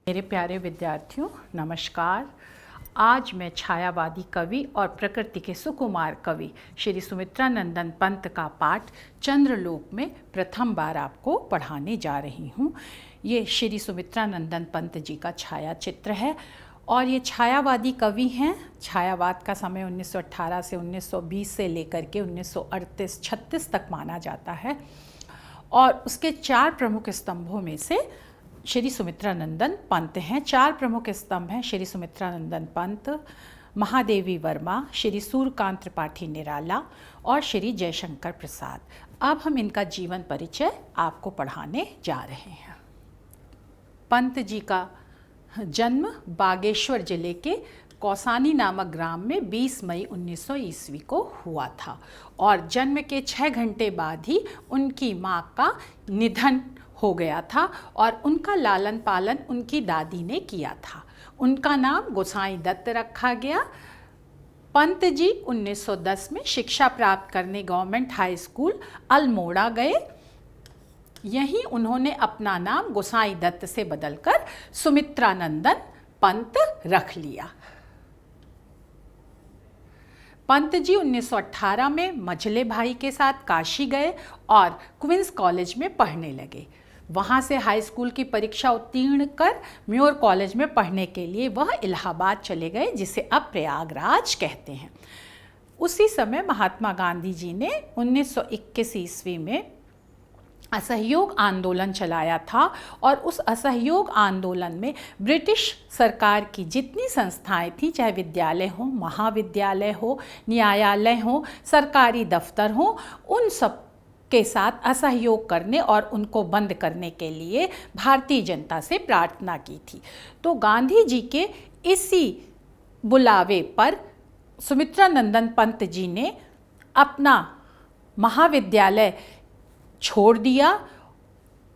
मेरे प्यारे विद्यार्थियों, नमस्कार। आज मैं छायावादी कवि और प्रकृति के सुकुमार कवि श्री सुमित्रा नंदन पंत का पाठ चंद्रलोक में प्रथम बार आपको पढ़ाने जा रही हूँ। ये श्री सुमित्रा नंदन पंत जी का छाया चित्र है और ये छायावादी कवि हैं। छायावाद का समय 1918 से 1920 से लेकर के 1938-36 तक माना जाता है और उसके 4 प्रमुख स्तंभों में से श्री सुमित्रा नंदन पंत हैं। 4 प्रमुख स्तंभ हैं श्री सुमित्रा नंदन पंत, महादेवी वर्मा, श्री सूर्यकांत त्रिपाठी निराला और श्री जयशंकर प्रसाद। अब हम इनका जीवन परिचय आपको पढ़ाने जा रहे हैं। पंत जी का जन्म बागेश्वर जिले के कौसानी नामक ग्राम में 20 मई 1900 ईस्वी को हुआ था और जन्म के 6 घंटे बाद ही उनकी मां का निधन हो गया था और उनका लालन पालन उनकी दादी ने किया था। उनका नाम गोसाई दत्त रखा गया। पंत जी 1910 में शिक्षा प्राप्त करने गवर्नमेंट हाई स्कूल अल्मोड़ा गए। यहीं उन्होंने अपना नाम गोसाई दत्त से बदलकर सुमित्रा नंदन पंत रख लिया। पंत जी 1918 में मझले भाई के साथ काशी गए और क्वींस कॉलेज में पढ़ने लगे। वहाँ से हाई स्कूल की परीक्षा उत्तीर्ण कर म्योर कॉलेज में पढ़ने के लिए वह इलाहाबाद चले गए, जिसे अब प्रयागराज कहते हैं। उसी समय महात्मा गांधी जी ने 1921 ईस्वी में असहयोग आंदोलन चलाया था और उस असहयोग आंदोलन में ब्रिटिश सरकार की जितनी संस्थाएं थीं, चाहे विद्यालय हो, महाविद्यालय हो, न्यायालय हो, सरकारी दफ्तर हो, उन सब के साथ असहयोग करने और उनको बंद करने के लिए भारतीय जनता से प्रार्थना की थी। तो गांधी जी के इसी बुलावे पर सुमित्रा नंदन पंत जी ने अपना महाविद्यालय छोड़ दिया।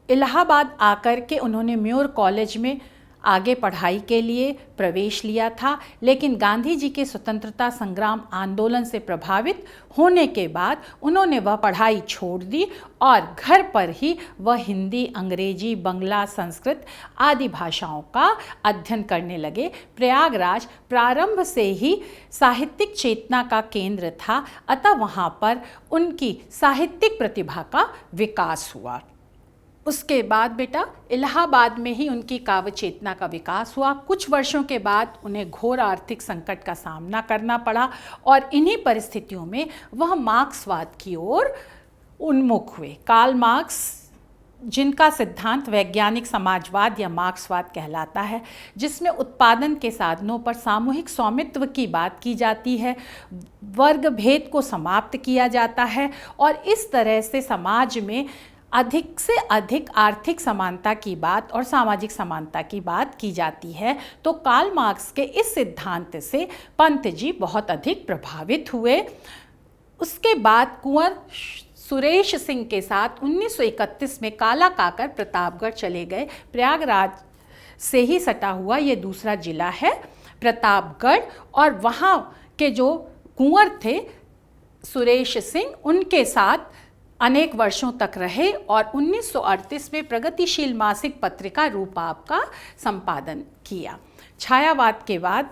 इलाहाबाद आकर के उन्होंने म्योर कॉलेज में आगे पढ़ाई के लिए प्रवेश लिया था, लेकिन गांधी जी के स्वतंत्रता संग्राम आंदोलन से प्रभावित होने के बाद उन्होंने वह पढ़ाई छोड़ दी और घर पर ही वह हिंदी, अंग्रेजी, बंगला, संस्कृत आदि भाषाओं का अध्ययन करने लगे। प्रयागराज प्रारंभ से ही साहित्यिक चेतना का केंद्र था, अतः वहाँ पर उनकी साहित्यिक प्रतिभा का विकास हुआ। उसके बाद बेटा इलाहाबाद में ही उनकी काव्य चेतना का विकास हुआ। कुछ वर्षों के बाद उन्हें घोर आर्थिक संकट का सामना करना पड़ा और इन्हीं परिस्थितियों में वह मार्क्सवाद की ओर उन्मुख हुए। कार्ल मार्क्स, जिनका सिद्धांत वैज्ञानिक समाजवाद या मार्क्सवाद कहलाता है, जिसमें उत्पादन के साधनों पर सामूहिक स्वामित्व की बात की जाती है, वर्ग भेद को समाप्त किया जाता है और इस तरह से समाज में अधिक से अधिक आर्थिक समानता की बात और सामाजिक समानता की बात की जाती है। तो कार्ल मार्क्स के इस सिद्धांत से पंत जी बहुत अधिक प्रभावित हुए। उसके बाद कुंवर सुरेश सिंह के साथ 1931 में काला काकर प्रतापगढ़ चले गए। प्रयागराज से ही सटा हुआ ये दूसरा जिला है प्रतापगढ़ और वहाँ के जो कुंवर थे सुरेश सिंह, उनके साथ अनेक वर्षों तक रहे और 1938 में प्रगतिशील मासिक पत्रिका रूपाप का संपादन किया। छायावाद के बाद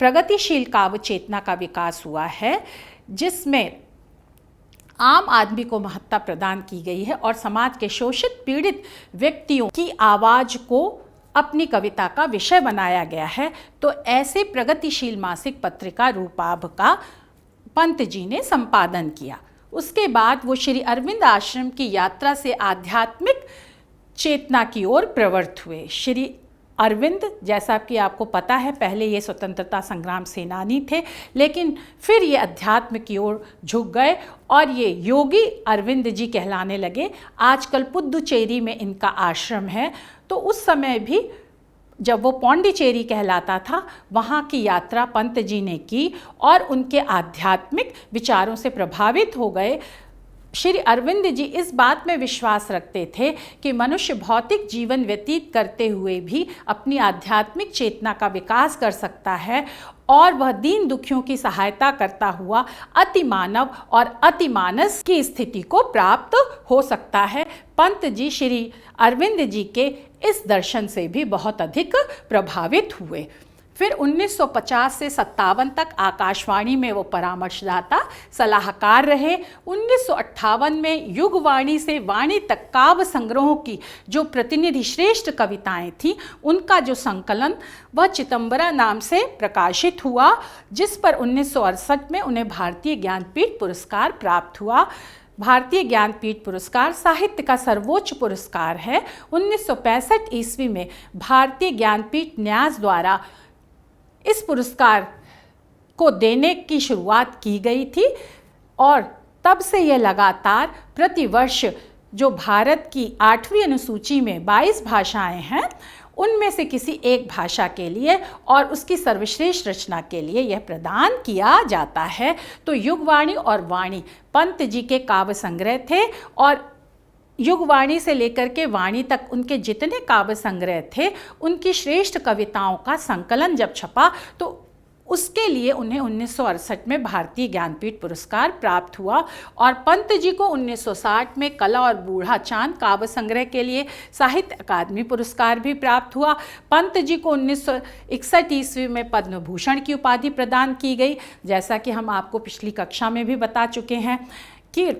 प्रगतिशील काव्य चेतना का विकास हुआ है, जिसमें आम आदमी को महत्ता प्रदान की गई है और समाज के शोषित पीड़ित व्यक्तियों की आवाज़ को अपनी कविता का विषय बनाया गया है। तो ऐसे प्रगतिशील मासिक पत्रिका रूपाभ का पंत जी ने संपादन किया। उसके बाद वो श्री अरविंद आश्रम की यात्रा से आध्यात्मिक चेतना की ओर प्रवृत्त हुए। श्री अरविंद, जैसा कि आपको पता है, पहले ये स्वतंत्रता संग्राम सेनानी थे, लेकिन फिर ये अध्यात्म की ओर झुक गए और ये योगी अरविंद जी कहलाने लगे। आजकल पुद्दुचेरी में इनका आश्रम है। तो उस समय भी जब वो पौंडीचेरी कहलाता था, वहाँ की यात्रा पंत जी ने की और उनके आध्यात्मिक विचारों से प्रभावित हो गए। श्री अरविंद जी इस बात में विश्वास रखते थे कि मनुष्य भौतिक जीवन व्यतीत करते हुए भी अपनी आध्यात्मिक चेतना का विकास कर सकता है और वह दीन दुखियों की सहायता करता हुआ अति मानव और अति मानस की स्थिति को प्राप्त हो सकता है। पंत जी श्री अरविंद जी के इस दर्शन से भी बहुत अधिक प्रभावित हुए। फिर 1950 से 57 तक आकाशवाणी में वो परामर्शदाता सलाहकार रहे। 1958 में युगवाणी से वाणी तक काव्य संग्रहों की जो प्रतिनिधि श्रेष्ठ कविताएं थीं, उनका जो संकलन वह चिदंबरा नाम से प्रकाशित हुआ, जिस पर 1968 में उन्हें भारतीय ज्ञानपीठ पुरस्कार प्राप्त हुआ। भारतीय ज्ञानपीठ पुरस्कार साहित्य का सर्वोच्च पुरस्कार है। 1965 ईस्वी में भारतीय ज्ञानपीठ न्यास द्वारा इस पुरस्कार को देने की शुरुआत की गई थी और तब से यह लगातार प्रतिवर्ष जो भारत की 8वीं अनुसूची में 22 भाषाएं हैं, उनमें से किसी एक भाषा के लिए और उसकी सर्वश्रेष्ठ रचना के लिए यह प्रदान किया जाता है। तो युगवाणी और वाणी पंत जी के काव्य संग्रह थे और युगवाणी से लेकर के वाणी तक उनके जितने काव्य संग्रह थे, उनकी श्रेष्ठ कविताओं का संकलन जब छपा तो उसके लिए उन्हें 1968 में भारतीय ज्ञानपीठ पुरस्कार प्राप्त हुआ और पंत जी को 1960 में कला और बूढ़ा चांद काव्य संग्रह के लिए साहित्य अकादमी पुरस्कार भी प्राप्त हुआ। पंत जी को 1961 ईस्वी में पद्म भूषण की उपाधि प्रदान की गई। जैसा कि हम आपको पिछली कक्षा में भी बता चुके हैं कि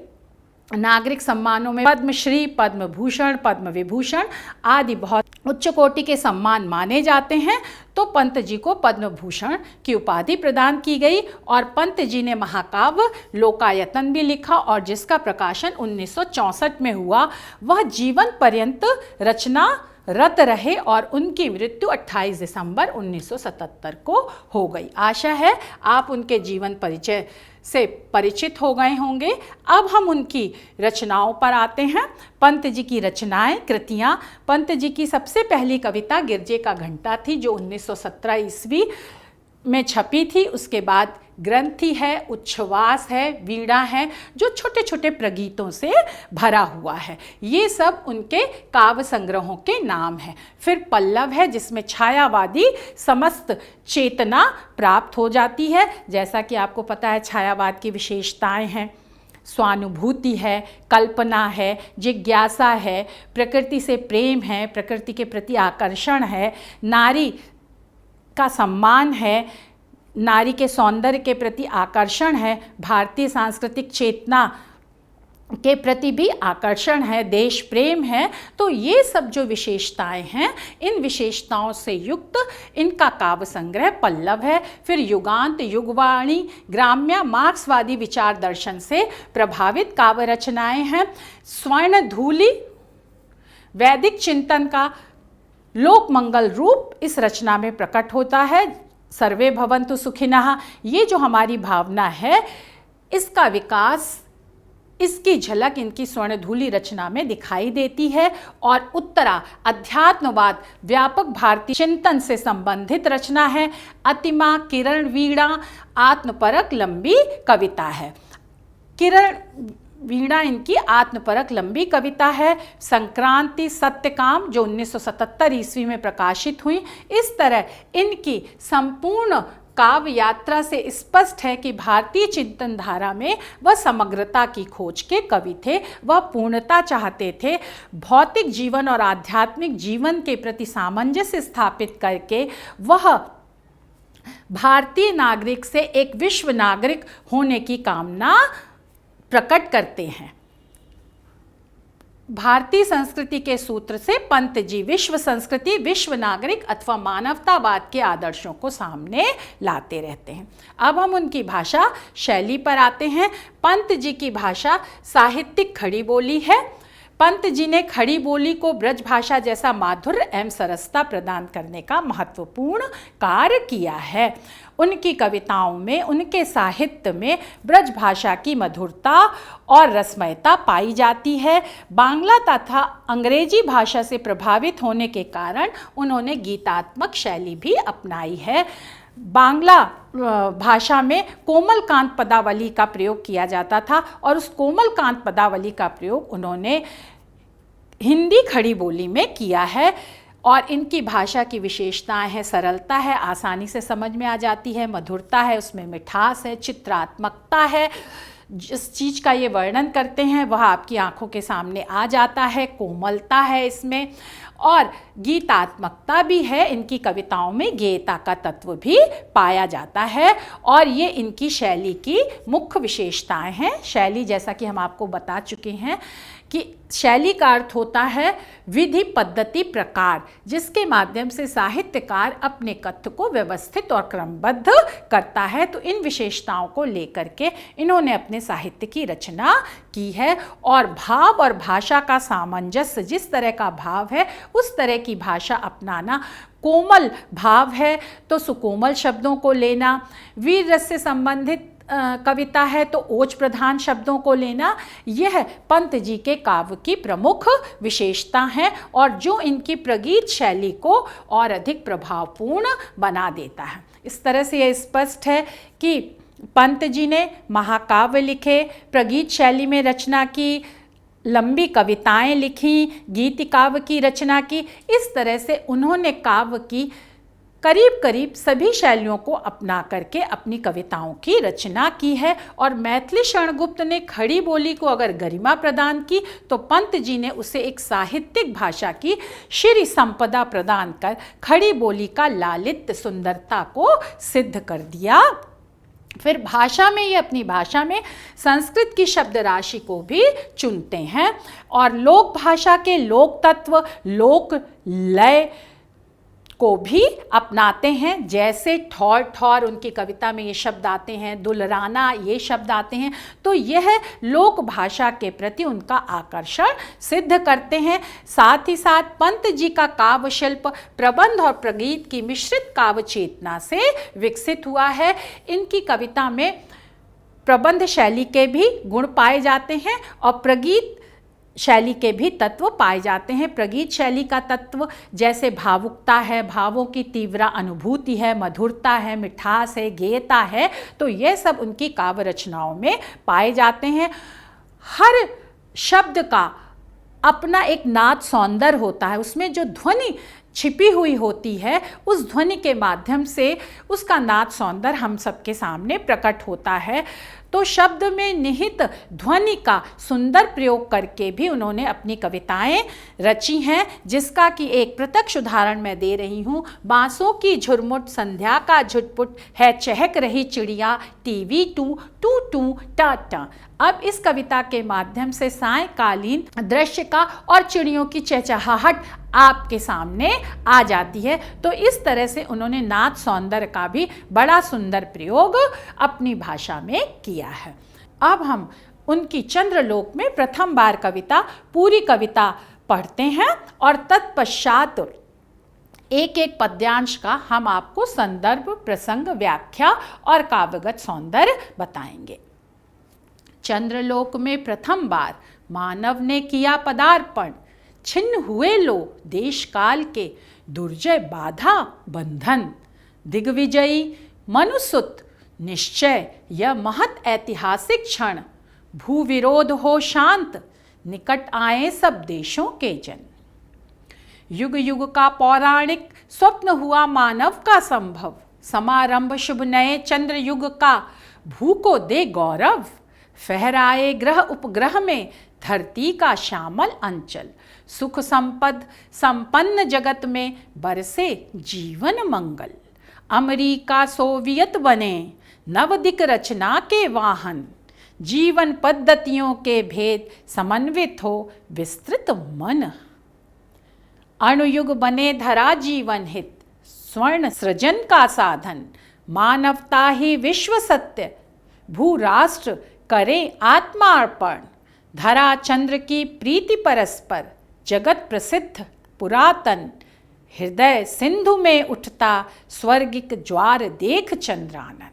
नागरिक सम्मानों में पद्मश्री, पद्म भूषण, पद्म विभूषण आदि बहुत उच्च कोटि के सम्मान माने जाते हैं। तो पंत जी को पद्म भूषण की उपाधि प्रदान की गई और पंत जी ने महाकाव्य लोकायतन भी लिखा और जिसका प्रकाशन 1964 में हुआ। वह जीवन पर्यंत रचना रत रहे और उनकी मृत्यु 28 दिसंबर 1977 को हो गई। आशा है आप उनके जीवन परिचय से परिचित हो गए होंगे। अब हम उनकी रचनाओं पर आते हैं। पंत जी की रचनाएं, कृतियां। पंत जी की सबसे पहली कविता गिरजे का घंटा थी जो 1917 ईस्वी में छपी थी। उसके बाद ग्रंथि है, उच्छ्वास है, वीणा है, जो छोटे छोटे प्रगीतों से भरा हुआ है। ये सब उनके काव्य संग्रहों के नाम हैं। फिर पल्लव है जिसमें छायावादी समस्त चेतना प्राप्त हो जाती है। जैसा कि आपको पता है छायावाद की विशेषताएं हैं, स्वानुभूति है, कल्पना है, जिज्ञासा है, प्रकृति से प्रेम है, प्रकृति के प्रति आकर्षण है, नारी का सम्मान है, नारी के सौंदर्य के प्रति आकर्षण है, भारतीय सांस्कृतिक चेतना के प्रति भी आकर्षण है, देश प्रेम है। तो ये सब जो विशेषताएं हैं, इन विशेषताओं से युक्त इनका काव्य संग्रह पल्लव है। फिर युगांत, युगवाणी, ग्राम्य, मार्क्सवादी विचार दर्शन से प्रभावित काव्य रचनाएं हैं। स्वर्णधूलि वैदिक चिंतन का लोक मंगल रूप इस रचना में प्रकट होता है। सर्वे भवन्तु सुखिनः, ये जो हमारी भावना है, इसका विकास, इसकी झलक इनकी स्वर्णधूलि रचना में दिखाई देती है। और उत्तरा अध्यात्मवाद व्यापक भारतीय चिंतन से संबंधित रचना है। अतिमा, किरण, वीणा आत्मपरक लंबी कविता है। किरण वीणा इनकी आत्मपरक लंबी कविता है। संक्रांति, सत्यकाम जो 1977 ईस्वी में प्रकाशित हुई। इस तरह इनकी संपूर्ण काव्य यात्रा से स्पष्ट है कि भारतीय चिंतन धारा में वह समग्रता की खोज के कवि थे। वह पूर्णता चाहते थे। भौतिक जीवन और आध्यात्मिक जीवन के प्रति सामंजस्य स्थापित करके वह भारतीय नागरिक से एक विश्व नागरिक होने की कामना प्रकट करते हैं। भारतीय संस्कृति के सूत्र से पंत जी विश्व संस्कृति, विश्व नागरिक अथवा मानवतावाद के आदर्शों को सामने लाते रहते हैं। अब हम उनकी भाषा शैली पर आते हैं। पंत जी की भाषा साहित्यिक खड़ी बोली है। पंत जी ने खड़ी बोली को ब्रज भाषा जैसा माधुर्य एवं सरसता प्रदान करने का महत्वपूर्ण कार्य किया है। उनकी कविताओं में, उनके साहित्य में ब्रज भाषा की मधुरता और रसमयता पाई जाती है। बांग्ला तथा अंग्रेजी भाषा से प्रभावित होने के कारण उन्होंने गीतात्मक शैली भी अपनाई है। बांग्ला भाषा में कोमलकांत पदावली का प्रयोग किया जाता था और उस कोमलकांत पदावली का प्रयोग उन्होंने हिंदी खड़ी बोली में किया है। और इनकी भाषा की विशेषताएं हैं, सरलता है, आसानी से समझ में आ जाती है, मधुरता है, उसमें मिठास है, चित्रात्मकता है, जिस चीज़ का ये वर्णन करते हैं वह आपकी आंखों के सामने आ जाता है, कोमलता है इसमें, और गीतात्मकता भी है। इनकी कविताओं में गेयता का तत्व भी पाया जाता है और ये इनकी शैली की मुख्य विशेषताएं हैं। शैली, जैसा कि हम आपको बता चुके हैं कि शैली का अर्थ होता है विधि, पद्धति, प्रकार, जिसके माध्यम से साहित्यकार अपने कथ्य को व्यवस्थित और क्रमबद्ध करता है। तो इन विशेषताओं को लेकर के इन्होंने अपने साहित्य की रचना की है और भाव और भाषा का सामंजस्य, जिस तरह का भाव है उस तरह की भाषा अपनाना, कोमल भाव है तो सुकोमल शब्दों को लेना, वीर रस से संबंधित कविता है तो ओज प्रधान शब्दों को लेना, यह पंत जी के काव्य की प्रमुख विशेषता है और जो इनकी प्रगीत शैली को और अधिक प्रभावपूर्ण बना देता है। इस तरह से यह स्पष्ट है कि पंत जी ने महाकाव्य लिखे, प्रगीत शैली में रचना की, लंबी कविताएं लिखी, गीति काव्य की रचना की। इस तरह से उन्होंने काव्य की करीब करीब सभी शैलियों को अपना करके अपनी कविताओं की रचना की है। और मैथिली शरण गुप्त ने खड़ी बोली को अगर गरिमा प्रदान की तो पंत जी ने उसे एक साहित्यिक भाषा की श्री संपदा प्रदान कर खड़ी बोली का लालित्य, सुंदरता को सिद्ध कर दिया। फिर भाषा में ये अपनी भाषा में संस्कृत की शब्द राशि को भी चुनते हैं और लोक भाषा के लोक तत्व, लोक लय को भी अपनाते हैं। जैसे ठौर ठौर उनकी कविता में ये शब्द आते हैं, दुलराना ये शब्द आते हैं, तो यह लोक भाषा के प्रति उनका आकर्षण सिद्ध करते हैं। साथ ही साथ पंत जी का काव्य शिल्प प्रबंध और प्रगीत की मिश्रित काव्य चेतना से विकसित हुआ है। इनकी कविता में प्रबंध शैली के भी गुण पाए जाते हैं और प्रगीत शैली के भी तत्व पाए जाते हैं। प्रगीत शैली का तत्व जैसे भावुकता है, भावों की तीव्र अनुभूति है, मधुरता है, मिठास है, गेयता है, तो यह सब उनकी काव्य रचनाओं में पाए जाते हैं। हर शब्द का अपना एक नाद सौंदर्य होता है, उसमें जो ध्वनि छिपी हुई होती है उस ध्वनि के माध्यम से उसका नाद सौंदर्य हम सबके सामने प्रकट होता है। तो शब्द में निहित ध्वनि का सुंदर प्रयोग करके भी उन्होंने अपनी कविताएं रची हैं, जिसका कि एक प्रत्यक्ष उदाहरण मैं दे रही हूँ। बांसों की झुरमुट संध्या का झुटपुट है, चहक रही चिड़िया टीवी टू टू टू टा टा। अब इस कविता के माध्यम से सायंकालीन दृश्य का और चिड़ियों की चहचहाहट आपके सामने आ जाती है। तो इस तरह से उन्होंने नाद सौंदर्य का भी बड़ा सुंदर प्रयोग अपनी भाषा में किया है। अब हम उनकी चंद्रलोक में प्रथम बार कविता, पूरी कविता पढ़ते हैं और तत्पश्चात एक एक पद्यांश का हम आपको संदर्भ, प्रसंग, व्याख्या और काव्यगत सौंदर्य बताएंगे। चंद्रलोक में प्रथम बार मानव ने किया पदार्पण, छिन्न हुए लो देश काल के दुर्जय बाधा बंधन। दिग्विजयी मनुसुत निश्चय यह महत ऐतिहासिक क्षण, भू विरोध हो शांत निकट आए सब देशों के जन। युग युग का पौराणिक स्वप्न हुआ मानव का संभव, समारंभ शुभ नए चंद्र युग का भू को दे गौरव। फहराए ग्रह उपग्रह में धरती का श्यामल अंचल, सुख संपद संपन्न जगत में बरसे जीवन मंगल। अमेरिका सोवियत बने नवदिक रचना के वाहन, जीवन पद्धतियों के भेद समन्वित हो विस्तृत मन। अणुयुग बने धरा जीवन हित, स्वर्ण सृजन का साधन। मानवता ही विश्व सत्य, भू राष्ट्र करे आत्मार्पण। धरा चंद्र की प्रीति परस्पर, जगत प्रसिद्ध पुरातन। हृदय सिंधु में उठता स्वर्गिक ज्वार देख चंद्रानन।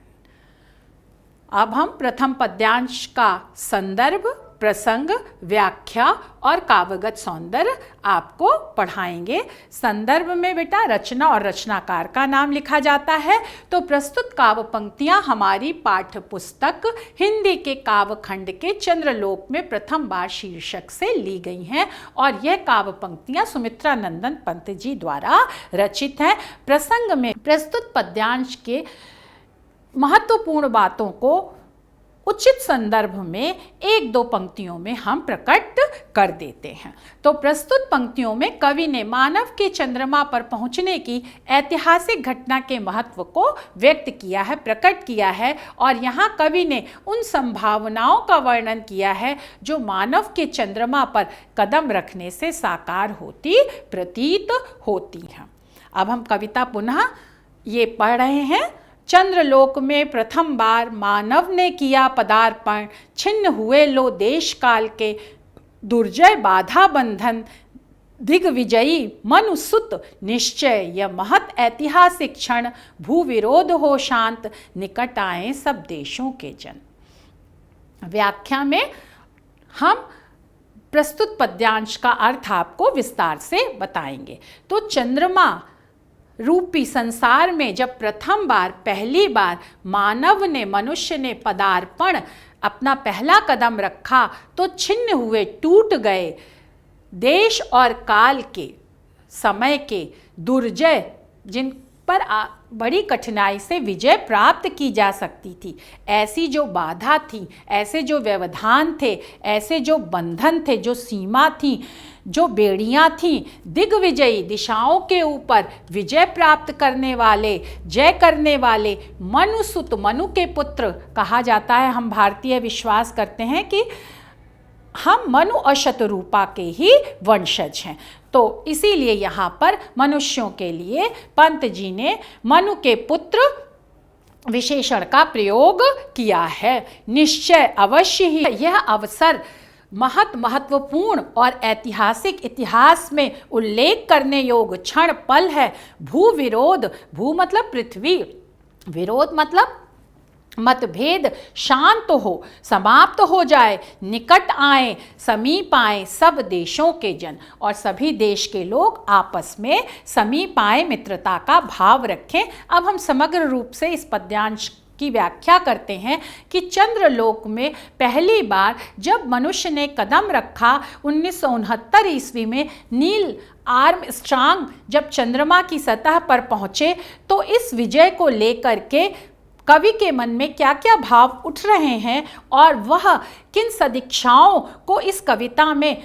अब हम प्रथम पद्यांश का संदर्भ, प्रसंग, व्याख्या और काव्यगत सौंदर्य आपको पढ़ाएंगे। संदर्भ में बेटा रचना और रचनाकार का नाम लिखा जाता है। तो प्रस्तुत काव्य पंक्तियां हमारी पाठ्य पुस्तक हिंदी के काव्य खंड के चंद्रलोक में प्रथम बार शीर्षक से ली गई हैं और यह काव्य पंक्तियां सुमित्रा नंदन पंत जी द्वारा रचित हैं। प्रसंग में प्रस्तुत पद्यांश के महत्वपूर्ण बातों को उचित संदर्भ में एक दो पंक्तियों में हम प्रकट कर देते हैं। तो प्रस्तुत पंक्तियों में कवि ने मानव के चंद्रमा पर पहुंचने की ऐतिहासिक घटना के महत्व को व्यक्त किया है, प्रकट किया है और यहाँ कवि ने उन संभावनाओं का वर्णन किया है जो मानव के चंद्रमा पर कदम रखने से साकार होती प्रतीत होती हैं। अब हम कविता पुनः ये पढ़ रहे हैं। चंद्रलोक में प्रथम बार मानव ने किया पदार्पण, छिन्न हुए लो देश काल के, दुर्जय बाधा बंधन दिग्विजयी मनुसुत निश्चय, यह महत ऐतिहासिक क्षण, भू विरोध हो शांत, निकट आए सब देशों के जन। व्याख्या में हम प्रस्तुत पद्यांश का अर्थ आपको विस्तार से बताएंगे। तो चंद्रमा रूपी संसार में जब प्रथम बार पहली बार मानव ने मनुष्य ने पदार्पण अपना पहला कदम रखा तो छिन्न हुए टूट गए देश और काल के समय के दुर्जय जिन पर बड़ी कठिनाई से विजय प्राप्त की जा सकती थी, ऐसी जो बाधा थी, ऐसे जो व्यवधान थे, ऐसे जो बंधन थे, जो सीमा थी, जो बेड़ियां थीं, दिग्विजयी दिशाओं के ऊपर विजय प्राप्त करने वाले, जय करने वाले मनुसुत, मनु के पुत्र कहा जाता है। हम भारतीय विश्वास करते हैं कि हम मनु और शतरूपा के ही वंशज हैं, तो इसीलिए यहाँ पर मनुष्यों के लिए पंत जी ने मनु के पुत्र विशेषण का प्रयोग किया है। निश्चय अवश्य ही यह अवसर महत्वपूर्ण और ऐतिहासिक इतिहास में उल्लेख करने योग्य क्षण पल है। भू विरोध, भू मतलब पृथ्वी, विरोध मतलब मतभेद शांत हो, समाप्त हो जाए, निकट आए, समीप आए सब देशों के जन, और सभी देश के लोग आपस में समीप आए, मित्रता का भाव रखें। अब हम समग्र रूप से इस पद्यांश की व्याख्या करते हैं कि चंद्रलोक में पहली बार जब मनुष्य ने कदम रखा 1969 ईस्वी में नील आर्मस्ट्रांग जब चंद्रमा की सतह पर पहुंचे, तो इस विजय को लेकर के कवि के मन में क्या क्या भाव उठ रहे हैं और वह किन सदिक्षाओं को इस कविता में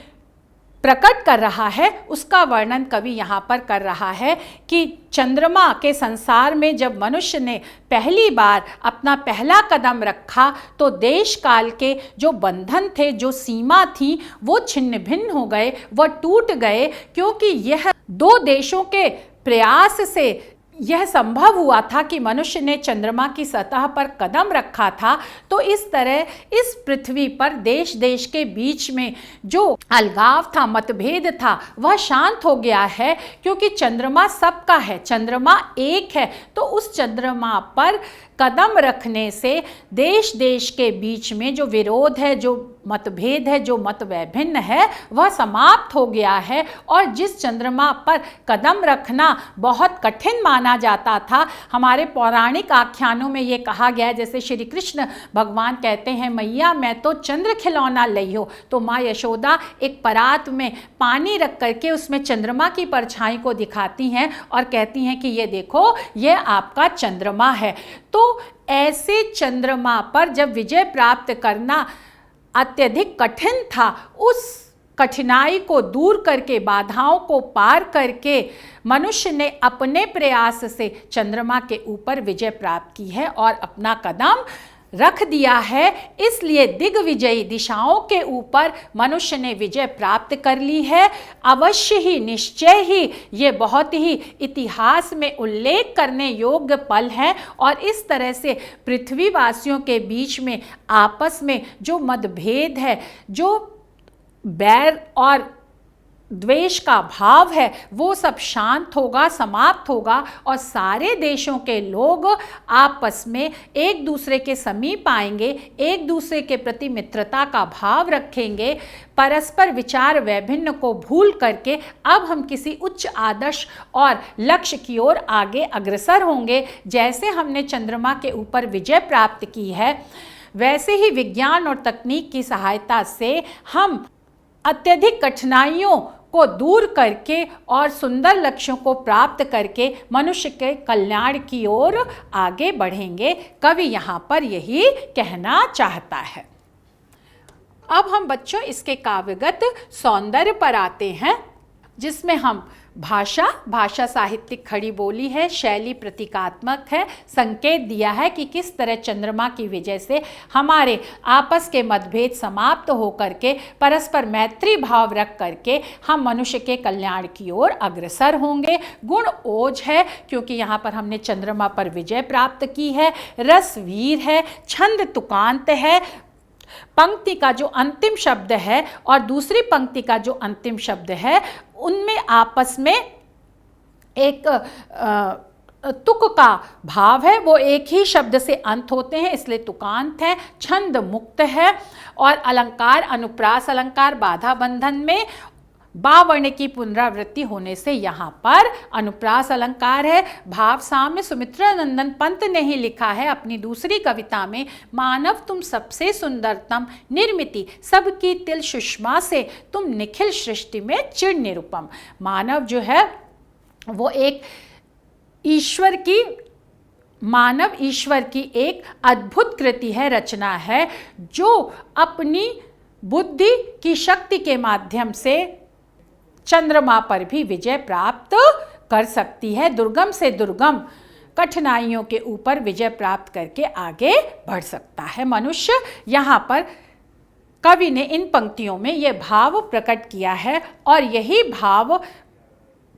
प्रकट कर रहा है, उसका वर्णन कवि यहाँ पर कर रहा है कि चंद्रमा के संसार में जब मनुष्य ने पहली बार अपना पहला कदम रखा तो देश काल के जो बंधन थे, जो सीमा थी, वो छिन्न भिन्न हो गए, वह टूट गए, क्योंकि यह दो देशों के प्रयास से यह संभव हुआ था कि मनुष्य ने चंद्रमा की सतह पर कदम रखा था। तो इस तरह इस पृथ्वी पर देश देश के बीच में जो अलगाव था, मतभेद था, वह शांत हो गया है, क्योंकि चंद्रमा सबका है, चंद्रमा एक है। तो उस चंद्रमा पर कदम रखने से देश देश के बीच में जो विरोध है, जो मतभेद है, जो मत वैभिन्न है, वह समाप्त हो गया है। और जिस चंद्रमा पर कदम रखना बहुत कठिन माना जाता था, हमारे पौराणिक आख्यानों में ये कहा गया है, जैसे श्री कृष्ण भगवान कहते हैं, मैया मैं तो चंद्र खिलौना लई हो, तो माँ यशोदा एक परात में पानी रख करके उसमें चंद्रमा की परछाई को दिखाती हैं और कहती हैं कि ये देखो, ये आपका चंद्रमा है। तो ऐसे चंद्रमा पर जब विजय प्राप्त करना अत्यधिक कठिन था, उस कठिनाई को दूर करके, बाधाओं को पार करके मनुष्य ने अपने प्रयास से चंद्रमा के ऊपर विजय प्राप्त की है और अपना कदम रख दिया है। इसलिए दिग्विजयी दिशाओं के ऊपर मनुष्य ने विजय प्राप्त कर ली है। अवश्य ही, निश्चय ही ये बहुत ही इतिहास में उल्लेख करने योग्य पल है। और इस तरह से पृथ्वीवासियों के बीच में आपस में जो मतभेद है, जो बैर और द्वेष का भाव है वो सब शांत होगा, समाप्त होगा और सारे देशों के लोग आपस में एक दूसरे के समीप आएंगे, एक दूसरे के प्रति मित्रता का भाव रखेंगे, परस्पर विचार वैभिन्न को भूल करके अब हम किसी उच्च आदर्श और लक्ष्य की ओर आगे अग्रसर होंगे। जैसे हमने चंद्रमा के ऊपर विजय प्राप्त की है, वैसे ही विज्ञान और तकनीक की सहायता से हम अत्यधिक कठिनाइयों को दूर करके और सुंदर लक्ष्यों को प्राप्त करके मनुष्य के कल्याण की ओर आगे बढ़ेंगे। कवि यहाँ पर यही कहना चाहता है। अब हम बच्चों इसके काव्यगत सौंदर्य पर आते हैं, जिसमें हम भाषा साहित्यिक खड़ी बोली है, शैली प्रतीकात्मक है, संकेत दिया है कि किस तरह चंद्रमा की विजय से हमारे आपस के मतभेद समाप्त होकर के परस्पर मैत्री भाव रख करके हम मनुष्य के कल्याण की ओर अग्रसर होंगे। गुण ओज है क्योंकि यहाँ पर हमने चंद्रमा पर विजय प्राप्त की है, रस वीर है, छंद तुकांत है, पंक्ति का जो अंतिम शब्द है और दूसरी पंक्ति का जो अंतिम शब्द है उनमें आपस में एक तुक का भाव है, वो एक ही शब्द से अंत होते हैं इसलिए तुकांत है। छंद मुक्त है और अलंकार अनुप्रास अलंकार बाधा बंधन में बावर्ण की पुनरावृत्ति होने से यहाँ पर अनुप्रास अलंकार है। भाव साम्य सुमित्रा नंदन पंत ने ही लिखा है अपनी दूसरी कविता में, मानव तुम सबसे सुंदरतम निर्मिति सबकी तिल सुषमा से तुम निखिल सृष्टि में चिर निरुपम। मानव जो है वो एक मानव ईश्वर की एक अद्भुत कृति है, रचना है, जो अपनी बुद्धि की शक्ति के माध्यम से चंद्रमा पर भी विजय प्राप्त कर सकती है। दुर्गम से दुर्गम कठिनाइयों के ऊपर विजय प्राप्त करके आगे बढ़ सकता है मनुष्य। यहाँ पर कवि ने इन पंक्तियों में यह भाव प्रकट किया है और यही भाव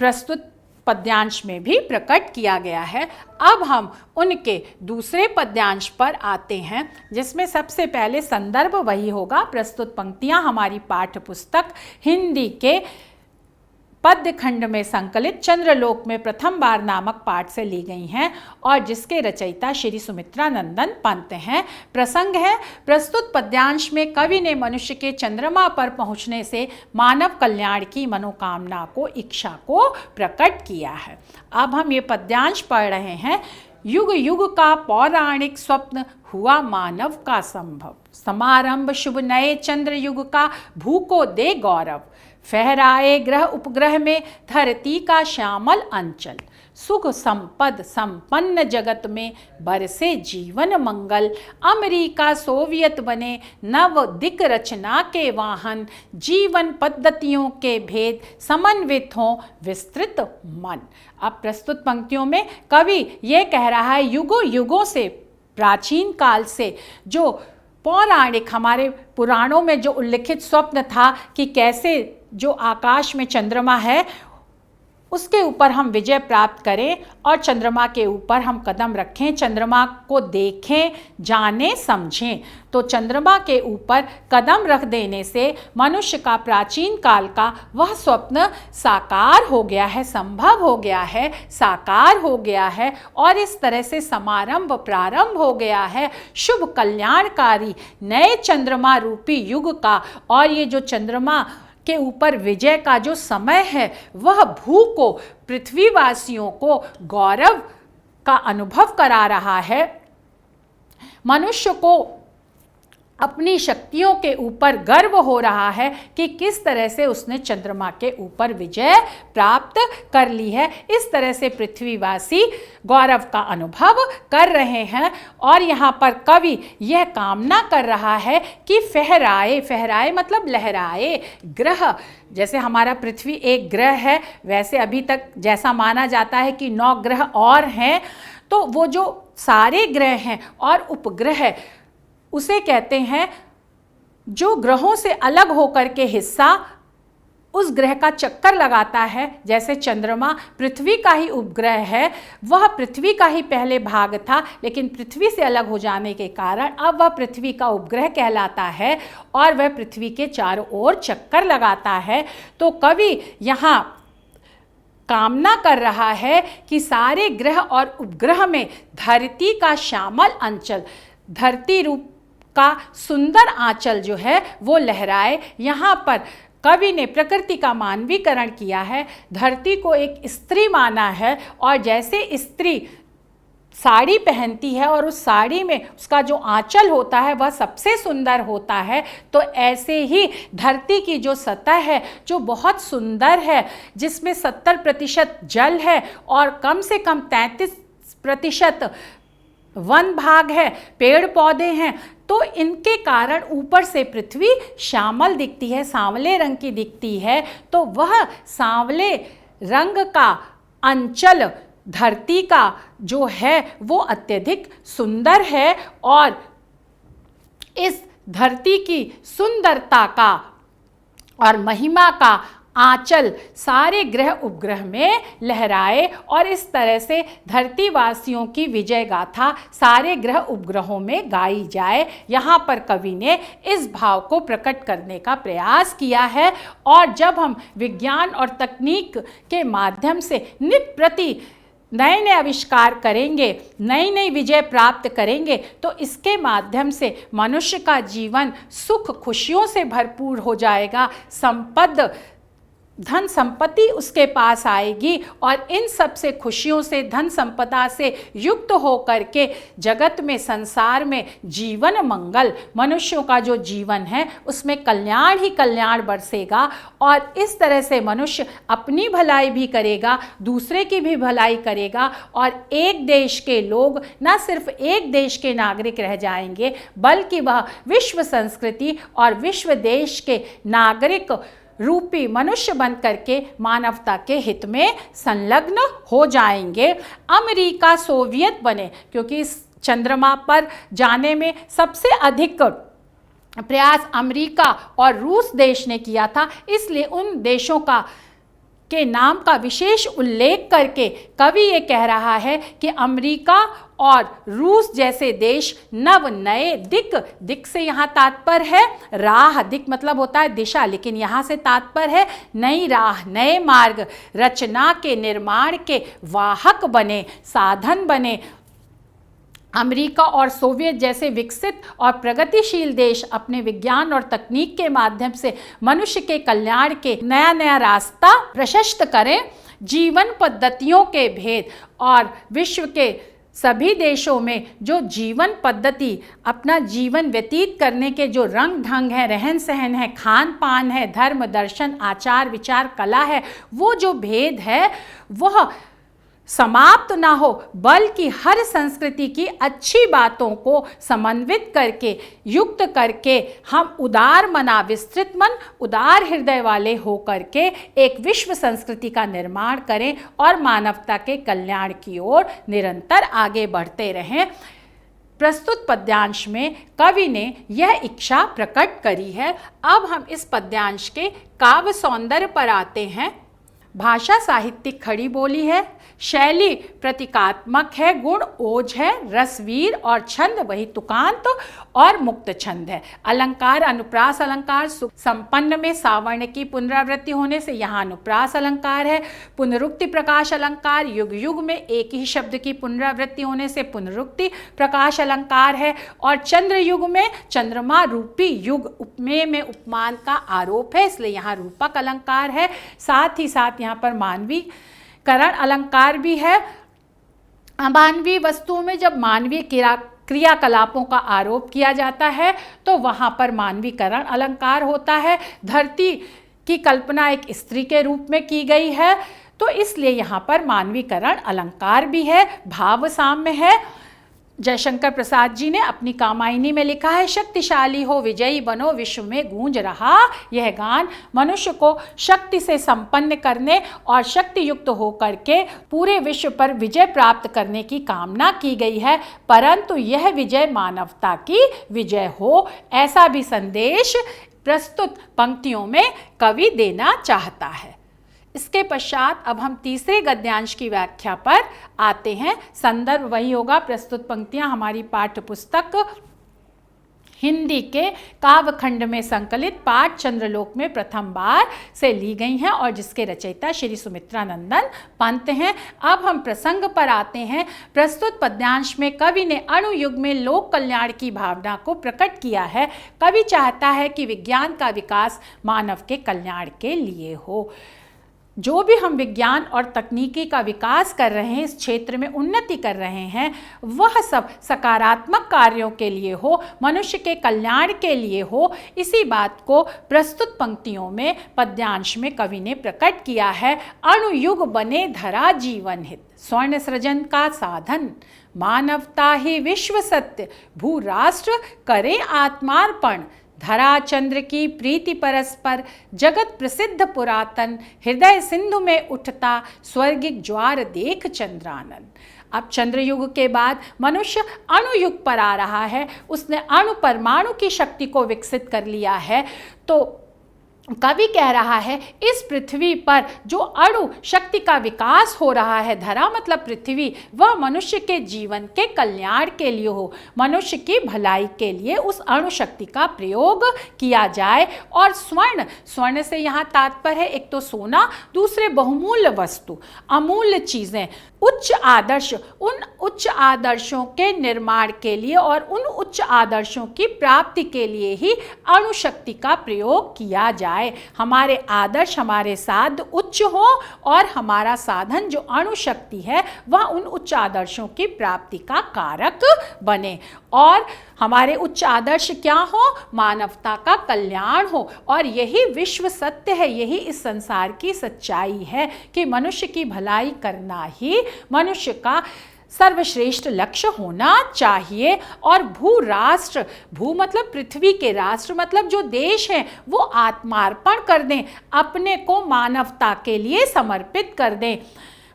प्रस्तुत पद्यांश में भी प्रकट किया गया है। अब हम उनके दूसरे पद्यांश पर आते हैं, जिसमें सबसे पहले संदर्भ वही होगा। प्रस्तुत पंक्तियां हमारी पाठ्य पुस्तक हिंदी के पद्य खंड में संकलित चंद्रलोक में प्रथम बार नामक पाठ से ली गई हैं और जिसके रचयिता श्री सुमित्रा नंदन पंत हैं। प्रसंग है, प्रस्तुत पद्यांश में कवि ने मनुष्य के चंद्रमा पर पहुंचने से मानव कल्याण की मनोकामना को, इच्छा को प्रकट किया है। अब हम ये पद्यांश पढ़ रहे हैं। युग युग का पौराणिक स्वप्न हुआ मानव का संभव, समारंभ शुभ नए चंद्र युग का भू को दे गौरव, फहराए ग्रह उपग्रह में धरती का श्यामल अंचल, सुख संपद संपन्न जगत में बरसे जीवन मंगल, अमेरिका सोवियत बने नव दिक रचना के वाहन, जीवन पद्धतियों के भेद समन्वित हों विस्तृत मन। अब प्रस्तुत पंक्तियों में कवि ये कह रहा है, युगों युगों से, प्राचीन काल से जो पौराणिक हमारे पुराणों में जो उल्लिखित स्वप्न था कि कैसे जो आकाश में चंद्रमा है उसके ऊपर हम विजय प्राप्त करें और चंद्रमा के ऊपर हम कदम रखें, चंद्रमा को देखें, जानें, समझें। तो चंद्रमा के ऊपर कदम रख देने से मनुष्य का प्राचीन काल का वह स्वप्न साकार हो गया है, संभव हो गया है, साकार हो गया है और इस तरह से समारंभ प्रारंभ हो गया है शुभ कल्याणकारी नए चंद्रमा रूपी युग का। और ये जो चंद्रमा के ऊपर विजय का जो समय है वह भू को, पृथ्वीवासियों को गौरव का अनुभव करा रहा है। मनुष्य को अपनी शक्तियों के ऊपर गर्व हो रहा है कि किस तरह से उसने चंद्रमा के ऊपर विजय प्राप्त कर ली है। इस तरह से पृथ्वीवासी गौरव का अनुभव कर रहे हैं और यहाँ पर कवि यह कामना कर रहा है कि फहराए, फहराए मतलब लहराए ग्रह। जैसे हमारा पृथ्वी एक ग्रह है, वैसे अभी तक जैसा माना जाता है कि 9 ग्रह और हैं, तो वो जो सारे ग्रह हैं और उपग्रह उसे कहते हैं जो ग्रहों से अलग होकर के हिस्सा उस ग्रह का चक्कर लगाता है। जैसे चंद्रमा पृथ्वी का ही उपग्रह है, वह पृथ्वी का ही पहले भाग था, लेकिन पृथ्वी से अलग हो जाने के कारण अब वह पृथ्वी का उपग्रह कहलाता है और वह पृथ्वी के चारों ओर चक्कर लगाता है। तो कवि यहाँ कामना कर रहा है कि सारे ग्रह और उपग्रह में धरती का श्यामल अंचल, धरती रूप का सुंदर आंचल जो है वो लहराए। यहाँ पर कवि ने प्रकृति का मानवीकरण किया है, धरती को एक स्त्री माना है और जैसे स्त्री साड़ी पहनती है और उस साड़ी में उसका जो आंचल होता है वह सबसे सुंदर होता है, तो ऐसे ही धरती की जो सतह है जो बहुत सुंदर है, जिसमें 70% जल है और कम से कम 33% वन भाग है, पेड़ पौधे हैं, तो इनके कारण ऊपर से पृथ्वी श्यामल दिखती है, सांवले रंग की दिखती है। तो वह सांवले रंग का अंचल धरती का जो है वो अत्यधिक सुंदर है और इस धरती की सुंदरता का और महिमा का आंचल सारे ग्रह उपग्रह में लहराए और इस तरह से धरतीवासियों की विजय गाथा सारे ग्रह उपग्रहों में गाई जाए। यहाँ पर कवि ने इस भाव को प्रकट करने का प्रयास किया है। और जब हम विज्ञान और तकनीक के माध्यम से नित प्रति नए नए आविष्कार करेंगे, नई नई विजय प्राप्त करेंगे, तो इसके माध्यम से मनुष्य का जीवन सुख खुशियों से भरपूर हो जाएगा, धन संपत्ति उसके पास आएगी और इन सब से खुशियों से, धन संपदा से युक्त होकर के जगत में, संसार में जीवन मंगल, मनुष्यों का जो जीवन है उसमें कल्याण ही कल्याण बरसेगा। और इस तरह से मनुष्य अपनी भलाई भी करेगा, दूसरे की भी भलाई करेगा और एक देश के लोग न सिर्फ एक देश के नागरिक रह जाएंगे, बल्कि वह विश्व संस्कृति और विश्व देश के नागरिक रूपी मनुष्य बन करके मानवता के हित में संलग्न हो जाएंगे। अमेरिका सोवियत बने, क्योंकि इस चंद्रमा पर जाने में सबसे अधिक प्रयास अमेरिका और रूस देश ने किया था, इसलिए उन देशों के नाम का विशेष उल्लेख करके कवि ये कह रहा है कि अमेरिका और रूस जैसे देश नव नए दिक से यहाँ तात्पर्य है राह, दिक मतलब होता है दिशा, लेकिन यहाँ से तात्पर्य है नई राह, नए मार्ग रचना के निर्माण के वाहक बने, साधन बने। अमेरिका और सोवियत जैसे विकसित और प्रगतिशील देश अपने विज्ञान और तकनीक के माध्यम से मनुष्य के कल्याण के नया नया रास्ता प्रशस्त करें। जीवन पद्धतियों के भेद और विश्व के सभी देशों में जो जीवन पद्धति, अपना जीवन व्यतीत करने के जो रंग ढंग है, रहन सहन है, खान पान है, धर्म दर्शन आचार विचार कला है, वो जो भेद है वह समाप्त ना हो, बल्कि हर संस्कृति की अच्छी बातों को समन्वित करके, युक्त करके हम उदार मना, विस्तृत मन, उदार हृदय वाले हो करके एक विश्व संस्कृति का निर्माण करें और मानवता के कल्याण की ओर निरंतर आगे बढ़ते रहें। प्रस्तुत पद्यांश में कवि ने यह इच्छा प्रकट करी है। अब हम इस पद्यांश के काव्य सौंदर्य पर आते हैं। भाषा साहित्यिक खड़ी बोली है, शैली प्रतीकात्मक है, गुण ओज है, रसवीर और छंद वही तुकांत और मुक्त छंद है। अलंकार अनुप्रास अलंकार संपन्न में सावर्ण की पुनरावृत्ति होने से यहाँ अनुप्रास अलंकार है। पुनरुक्ति प्रकाश अलंकार युग युग में एक ही शब्द की पुनरावृत्ति होने से पुनरुक्ति प्रकाश अलंकार है। और चंद्र युग में चंद्रमा रूपी युग, उपमेय में उपमान का आरोप है, इसलिए यहाँ रूपक अलंकार है। साथ ही साथ यहाँ पर मानवीकरण अलंकार भी है। अमानवीय वस्तुओं में जब मानवीय क्रियाकलापों का आरोप किया जाता है तो वहाँ पर मानवीकरण अलंकार होता है। धरती की कल्पना एक स्त्री के रूप में की गई है, तो इसलिए यहाँ पर मानवीकरण अलंकार भी है। भाव साम्य है। जयशंकर प्रसाद जी ने अपनी कामायनी में लिखा है, शक्तिशाली हो विजयी बनो विश्व में गूंज रहा यह गान। मनुष्य को शक्ति से संपन्न करने और शक्ति युक्त होकर के पूरे विश्व पर विजय प्राप्त करने की कामना की गई है, परंतु यह विजय मानवता की विजय हो, ऐसा भी संदेश प्रस्तुत पंक्तियों में कवि देना चाहता है। इसके पश्चात अब हम तीसरे गद्यांश की व्याख्या पर आते हैं। संदर्भ वही होगा, प्रस्तुत पंक्तियां हमारी पाठ्य पुस्तक हिंदी के काव्यखंड में संकलित पाठ चंद्रलोक में प्रथम बार से ली गई हैं और जिसके रचयिता श्री सुमित्रा नंदन पंत हैं। अब हम प्रसंग पर आते हैं। प्रस्तुत पद्यांश में कवि ने अणुयुग में लोक कल्याण की भावना को प्रकट किया है। कवि चाहता है कि विज्ञान का विकास मानव के कल्याण के लिए हो। जो भी हम विज्ञान और तकनीकी का विकास कर रहे हैं, इस क्षेत्र में उन्नति कर रहे हैं, वह सब सकारात्मक कार्यों के लिए हो, मनुष्य के कल्याण के लिए हो। इसी बात को प्रस्तुत पंक्तियों में पद्यांश में कवि ने प्रकट किया है। अणुयुग बने धरा जीवन हित, स्वर्ण सृजन का साधन, मानवता ही विश्व सत्य, भू राष्ट्र करे आत्मार्पण, धरा चंद्र की प्रीति परस्पर, जगत प्रसिद्ध पुरातन, हृदय सिंधु में उठता स्वर्गिक ज्वार देख चंद्रानन। अब चंद्रयुग के बाद मनुष्य अणुयुग पर आ रहा है। उसने अणु परमाणु की शक्ति को विकसित कर लिया है। तो कवि कह रहा है इस पृथ्वी पर जो अणु शक्ति का विकास हो रहा है, धरा मतलब पृथ्वी, वह मनुष्य के जीवन के कल्याण के लिए हो, मनुष्य की भलाई के लिए उस अणु शक्ति का प्रयोग किया जाए। और स्वर्ण से यहाँ तात्पर्य है एक तो सोना, दूसरे बहुमूल्य वस्तु, अमूल्य चीज़ें, उच्च आदर्श, उन उच्च आदर्शों के निर्माण के लिए और उन उच्च आदर्शों की प्राप्ति के लिए ही अणु शक्ति का प्रयोग किया जाए। हमारे आदर्श, हमारे साध उच्च हो और हमारा साधन जो अणु शक्ति है वह उन उच्च आदर्शों की प्राप्ति का कारक बने। और हमारे उच्च आदर्श क्या हो? मानवता का कल्याण हो। और यही विश्व सत्य है, यही इस संसार की सच्चाई है कि मनुष्य की भलाई करना ही मनुष्य का सर्वश्रेष्ठ लक्ष्य होना चाहिए। और भू राष्ट्र, भू मतलब पृथ्वी के, राष्ट्र मतलब जो देश हैं, वो आत्मार्पण कर दें, अपने को मानवता के लिए समर्पित कर दें।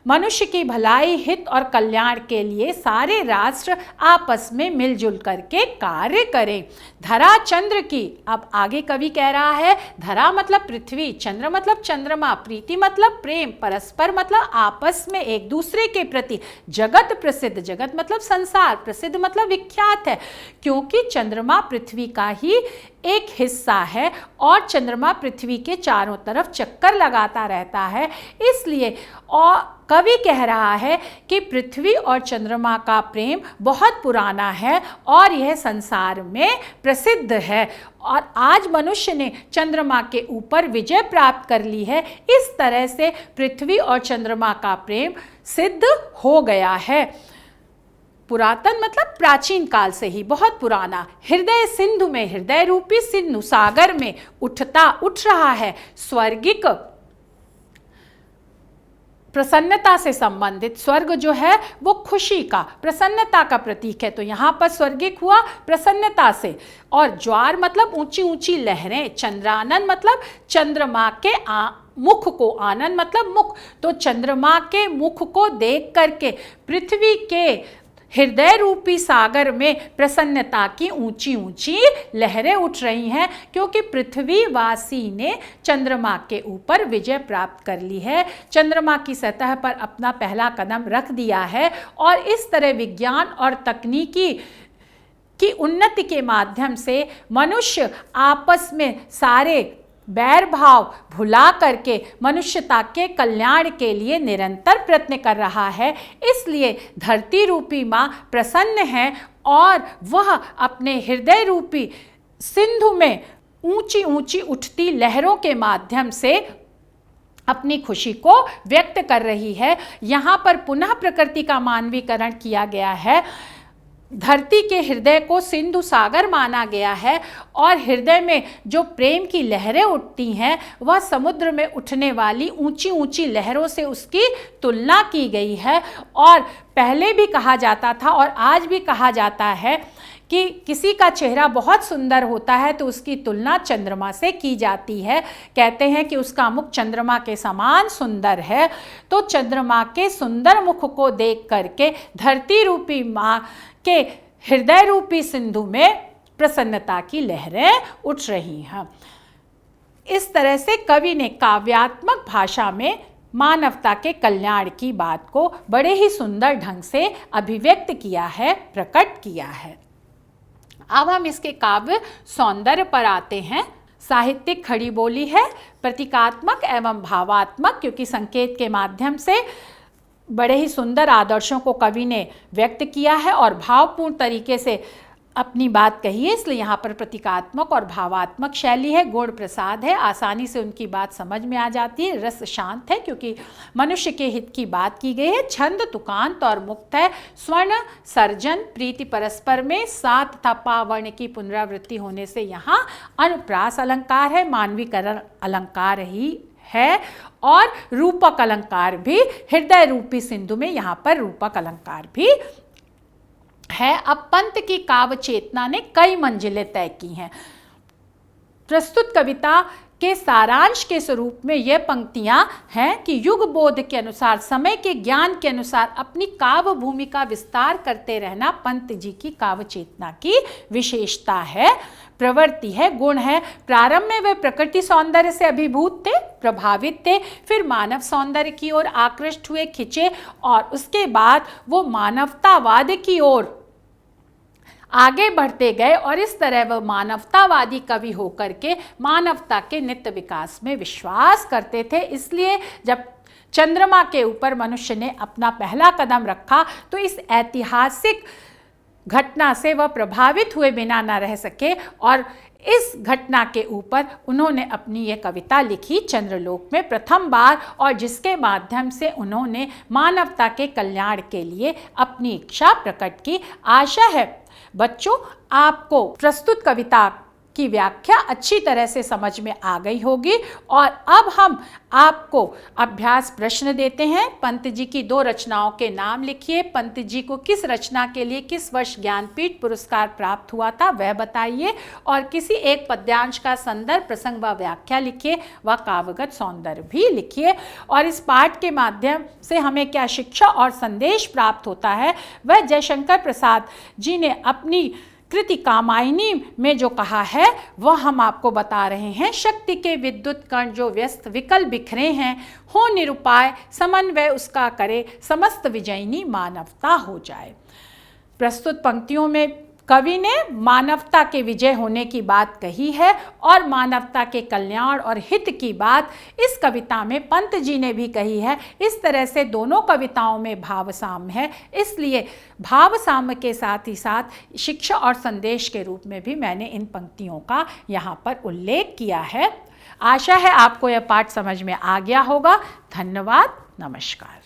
मनुष्य की भलाई, हित और कल्याण के लिए सारे राष्ट्र आपस में मिलजुल करके कार्य करें। धरा चंद्र की, अब आगे कवि कह रहा है धरा मतलब पृथ्वी, चंद्र मतलब चंद्रमा, प्रीति मतलब प्रेम, परस्पर मतलब आपस में एक दूसरे के प्रति, जगत प्रसिद्ध, जगत मतलब संसार, प्रसिद्ध मतलब विख्यात है, क्योंकि चंद्रमा पृथ्वी का ही एक हिस्सा है और चंद्रमा पृथ्वी के चारों तरफ चक्कर लगाता रहता है। इसलिए और कवि कह रहा है कि पृथ्वी और चंद्रमा का प्रेम बहुत पुराना है और यह संसार में प्रसिद्ध है। और आज मनुष्य ने चंद्रमा के ऊपर विजय प्राप्त कर ली है। इस तरह से पृथ्वी और चंद्रमा का प्रेम सिद्ध हो गया है। पुरातन मतलब प्राचीन काल से ही, बहुत पुराना। हृदय सिंधु में, हृदय रूपी सिंधु सागर में उठ रहा है। स्वर्गिक प्रसन्नता से संबंधित, स्वर्ग जो है वो खुशी का, प्रसन्नता का प्रतीक है, तो यहाँ पर स्वर्गिक हुआ प्रसन्नता से। और ज्वार मतलब ऊंची ऊंची लहरें, चंद्रानन मतलब चंद्रमा के मुख को, आनंद मतलब मुख, तो चंद्रमा के मुख को देख करके पृथ्वी के हृदय रूपी सागर में प्रसन्नता की ऊंची ऊंची लहरें उठ रही हैं, क्योंकि पृथ्वीवासी ने चंद्रमा के ऊपर विजय प्राप्त कर ली है, चंद्रमा की सतह पर अपना पहला कदम रख दिया है। और इस तरह विज्ञान और तकनीकी की उन्नति के माध्यम से मनुष्य आपस में सारे बैर भाव भुला करके मनुष्यता के कल्याण के लिए निरंतर प्रयत्न कर रहा है। इसलिए धरती रूपी माँ प्रसन्न है और वह अपने हृदय रूपी सिंधु में ऊंची ऊंची उठती लहरों के माध्यम से अपनी खुशी को व्यक्त कर रही है। यहाँ पर पुनः प्रकृति का मानवीकरण किया गया है। धरती के हृदय को सिंधु सागर माना गया है और हृदय में जो प्रेम की लहरें उठती हैं वह समुद्र में उठने वाली ऊंची ऊंची लहरों से उसकी तुलना की गई है। और पहले भी कहा जाता था और आज भी कहा जाता है कि किसी का चेहरा बहुत सुंदर होता है तो उसकी तुलना चंद्रमा से की जाती है। कहते हैं कि उसका मुख चंद्रमा के समान सुंदर है। तो चंद्रमा के सुंदर मुख को देख करके धरती रूपी माँ के हृदय रूपी सिंधु में प्रसन्नता की लहरें उठ रही हैं। इस तरह से कवि ने काव्यात्मक भाषा में मानवता के कल्याण की बात को बड़े ही सुंदर ढंग से अभिव्यक्त किया है, प्रकट किया है। अब हम इसके काव्य सौंदर्य पर आते हैं। साहित्यिक खड़ी बोली है, प्रतीकात्मक एवं भावात्मक, क्योंकि संकेत के माध्यम से बड़े ही सुंदर आदर्शों को कवि ने व्यक्त किया है और भावपूर्ण तरीके से अपनी बात कही है, इसलिए यहाँ पर प्रतीकात्मक और भावात्मक शैली है। गुण प्रसाद है, आसानी से उनकी बात समझ में आ जाती है। रस शांत है, क्योंकि मनुष्य के हित की बात की गई है। छंद तुकांत और मुक्त है। स्वर्ण सर्जन, प्रीति परस्पर में, सात तथा पा वर्ण की पुनरावृत्ति होने से यहाँ अनुप्रास अलंकार है, मानवीकरण अलंकार ही है और रूपक अलंकार भी, हृदय रूपी सिंधु में यहाँ पर रूपक अलंकार भी है। अब पंत की काव्य चेतना ने कई मंजिलें तय की हैं। प्रस्तुत कविता के सारांश के स्वरूप में यह पंक्तियां हैं कि युग बोध के अनुसार, समय के ज्ञान के अनुसार अपनी काव्य भूमि का विस्तार करते रहना पंत जी की काव्य चेतना की विशेषता है, प्रवृत्ति है, गुण है। प्रारंभ में वे प्रकृति सौंदर्य से अभिभूत थे, प्रभावित थे, फिर मानव सौंदर्य की ओर आकृष्ट हुए, खिंचे और उसके बाद वो मानवतावाद की ओर आगे बढ़ते गए और इस तरह वह मानवतावादी कवि होकर के मानवता के नित्य विकास में विश्वास करते थे। इसलिए जब चंद्रमा के ऊपर मनुष्य ने अपना पहला कदम रखा तो इस ऐतिहासिक घटना से वह प्रभावित हुए बिना न रह सके और इस घटना के ऊपर उन्होंने अपनी ये कविता लिखी चंद्रलोक में प्रथम बार, और जिसके माध्यम से उन्होंने मानवता के कल्याण के लिए अपनी इच्छा प्रकट की। आशा है बच्चों आपको प्रस्तुत कविता की व्याख्या अच्छी तरह से समझ में आ गई होगी। और अब हम आपको अभ्यास प्रश्न देते हैं। पंत जी की 2 रचनाओं के नाम लिखिए। पंत जी को किस रचना के लिए किस वर्ष ज्ञानपीठ पुरस्कार प्राप्त हुआ था वह बताइए और किसी एक पद्यांश का संदर्भ, प्रसंग व व्याख्या लिखिए व काव्यगत सौंदर्य भी लिखिए। और इस पाठ के माध्यम से हमें क्या शिक्षा और संदेश प्राप्त होता है वह जयशंकर प्रसाद जी ने अपनी कृति कामायनी में जो कहा है वह हम आपको बता रहे हैं। शक्ति के विद्युत कण जो व्यस्त विकल बिखरे हैं, हो निरुपाय समन्वय उसका करे, समस्त विजयिनी मानवता हो जाए। प्रस्तुत पंक्तियों में कवि ने मानवता के विजय होने की बात कही है और मानवता के कल्याण और हित की बात इस कविता में पंत जी ने भी कही है। इस तरह से दोनों कविताओं में भाव साम्य है, इसलिए भाव साम्य के साथ ही साथ शिक्षा और संदेश के रूप में भी मैंने इन पंक्तियों का यहाँ पर उल्लेख किया है। आशा है आपको यह पाठ समझ में आ गया होगा। धन्यवाद, नमस्कार।